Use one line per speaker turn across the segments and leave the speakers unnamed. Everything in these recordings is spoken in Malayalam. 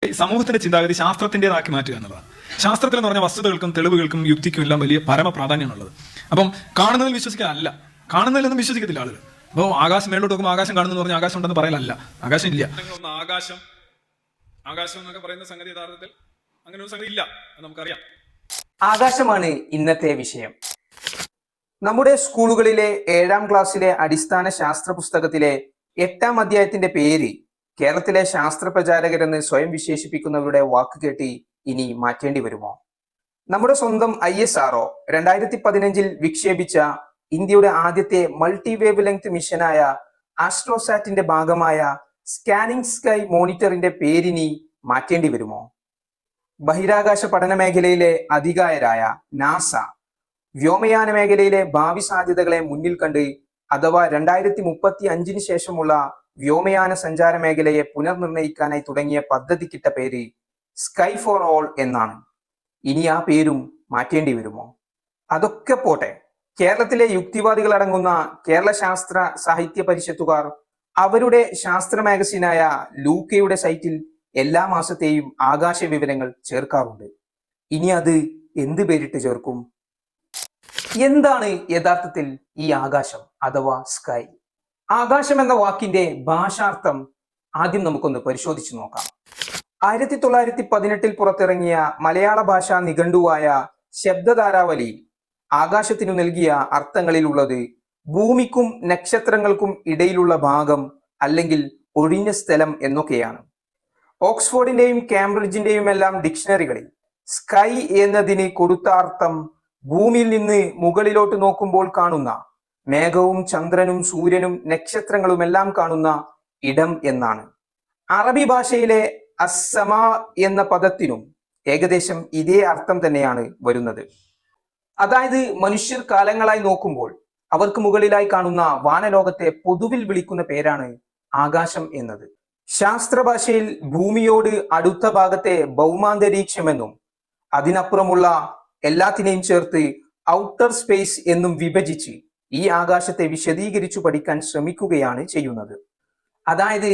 സമൂഹത്തിന്റെ ചിന്താഗതി ശാസ്ത്രത്തിൻ്റെതാക്കി മാറ്റുക എന്നുള്ളതാണ്. ശാസ്ത്രത്തിൽ എന്ന് പറഞ്ഞ വസ്തുതകൾക്കും തെളിവുകൾക്കും യുക്തിക്കും എല്ലാം വലിയ പരമ പ്രാധാന്യമാണുള്ളത്. അപ്പം കാണുന്നതിൽ വിശ്വസിക്കാനല്ല, കാണുന്നതിലൊന്നും വിശ്വസിക്കത്തില്ല ആളുകൾ. അപ്പോൾ ആകാശം മേലോട്ട് നോക്കുമ്പോൾ ആകാശം കാണുന്നു പറഞ്ഞാൽ ആകാശം ഉണ്ടെന്ന് പറയലല്ല, ആകാശം ഇല്ല. ആകാശം ആകാശം എന്നൊക്കെ പറയുന്ന സംഗതി യഥാർത്ഥത്തിൽ അങ്ങനെ ഒരു സംഗതി ഇല്ല, നമുക്കറിയാം.
ആകാശമാണ് ഇന്നത്തെ വിഷയം. നമ്മുടെ സ്കൂളുകളിലെ 7ാം ക്ലാസ്സിലെ അടിസ്ഥാന ശാസ്ത്ര പുസ്തകത്തിലെ 8ാം അധ്യായത്തിന്റെ പേര് കേരളത്തിലെ ശാസ്ത്ര പ്രചാരകരെന്ന് സ്വയം വിശേഷിപ്പിക്കുന്നവരുടെ വാക്ക് കേട്ട് ഇനി മാറ്റേണ്ടി വരുമോ? നമ്മുടെ സ്വന്തം ISRO 2015 വിക്ഷേപിച്ച ഇന്ത്യയുടെ ആദ്യത്തെ മൾട്ടി വേവ് ലെങ്ത് മിഷനായ ആസ്ട്രോസാറ്റിന്റെ ഭാഗമായ സ്കാനിംഗ് സ്കൈ മോണിറ്ററിന്റെ പേരിനി മാറ്റേണ്ടി വരുമോ? ബഹിരാകാശ പഠന മേഖലയിലെ അധികായരായ നാസ വ്യോമയാന മേഖലയിലെ ഭാവി സാധ്യതകളെ മുന്നിൽ കണ്ട് അഥവാ 2035 ശേഷമുള്ള വ്യോമയാന സഞ്ചാര മേഖലയെ പുനർനിർണയിക്കാനായി തുടങ്ങിയ പദ്ധതിക്കിട്ട പേര് സ്കൈ ഫോർ ഓൾ എന്നാണ്. ഇനി ആ പേരും മാറ്റേണ്ടി വരുമോ? അതൊക്കെ പോട്ടെ, കേരളത്തിലെ യുക്തിവാദികൾ അടങ്ങുന്ന കേരള ശാസ്ത്ര സാഹിത്യ പരിഷത്തുകാർ അവരുടെ ശാസ്ത്ര മാഗസിനായ ലൂക്കയുടെ സൈറ്റിൽ എല്ലാ മാസത്തെയും ആകാശ വിവരങ്ങൾ ചേർക്കാറുണ്ട്. ഇനി അത് എന്ത് പേരിട്ട് ചേർക്കും? എന്താണ് യഥാർത്ഥത്തിൽ ഈ ആകാശം അഥവാ സ്കൈ? ആകാശം എന്ന വാക്കിന്റെ ഭാഷാർത്ഥം ആദ്യം നമുക്കൊന്ന് പരിശോധിച്ചു നോക്കാം. 1918 പുറത്തിറങ്ങിയ മലയാള ഭാഷാ നിഘണ്ടുവായ ശബ്ദധാരാവലി ആകാശത്തിനു നൽകിയ അർത്ഥങ്ങളിലുള്ളത് ഭൂമിക്കും നക്ഷത്രങ്ങൾക്കും ഇടയിലുള്ള ഭാഗം അല്ലെങ്കിൽ ഒഴിഞ്ഞ സ്ഥലം എന്നൊക്കെയാണ്. ഓക്സ്ഫോർഡിന്റെയും കാംബ്രിഡ്ജിന്റെയും എല്ലാം ഡിക്ഷണറികളിൽ സ്കൈ എന്നതിന് കൊടുത്ത അർത്ഥം ഭൂമിയിൽ നിന്ന് മുകളിലോട്ട് നോക്കുമ്പോൾ കാണുന്ന മേഘവും ചന്ദ്രനും സൂര്യനും നക്ഷത്രങ്ങളുമെല്ലാം കാണുന്ന ഇടം എന്നാണ്. അറബി ഭാഷയിലെ അസ്സമ എന്ന പദത്തിനും ഏകദേശം ഇതേ അർത്ഥം തന്നെയാണ് വരുന്നത്. അതായത് മനുഷ്യർ കാലങ്ങളായി നോക്കുമ്പോൾ അവർക്ക് മുകളിലായി കാണുന്ന വാനലോകത്തെ പൊതുവിൽ വിളിക്കുന്ന പേരാണ് ആകാശം എന്നത്. ശാസ്ത്ര ഭാഷയിൽ ഭൂമിയോട് അടുത്ത ഭാഗത്തെ ഭൗമാന്തരീക്ഷമെന്നും അതിനപ്പുറമുള്ള എല്ലാത്തിനെയും ചേർത്ത് ഔട്ടർ സ്പേസ് എന്നും വിഭജിച്ച് ഈ ആകാശത്തെ വിശദീകരിച്ചു പഠിക്കാൻ ശ്രമിക്കുകയാണ് ചെയ്യുന്നത്. അതായത്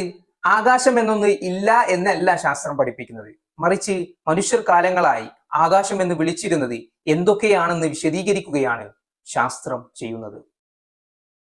ആകാശം എന്നൊന്ന് ഇല്ല എന്നല്ല ശാസ്ത്രം പഠിപ്പിക്കുന്നത്, മറിച്ച് മനുഷ്യർ കാലങ്ങളായി ആകാശം എന്ന് വിളിച്ചിരുന്നത് എന്തൊക്കെയാണെന്ന് വിശദീകരിക്കുകയാണ് ശാസ്ത്രം ചെയ്യുന്നത്.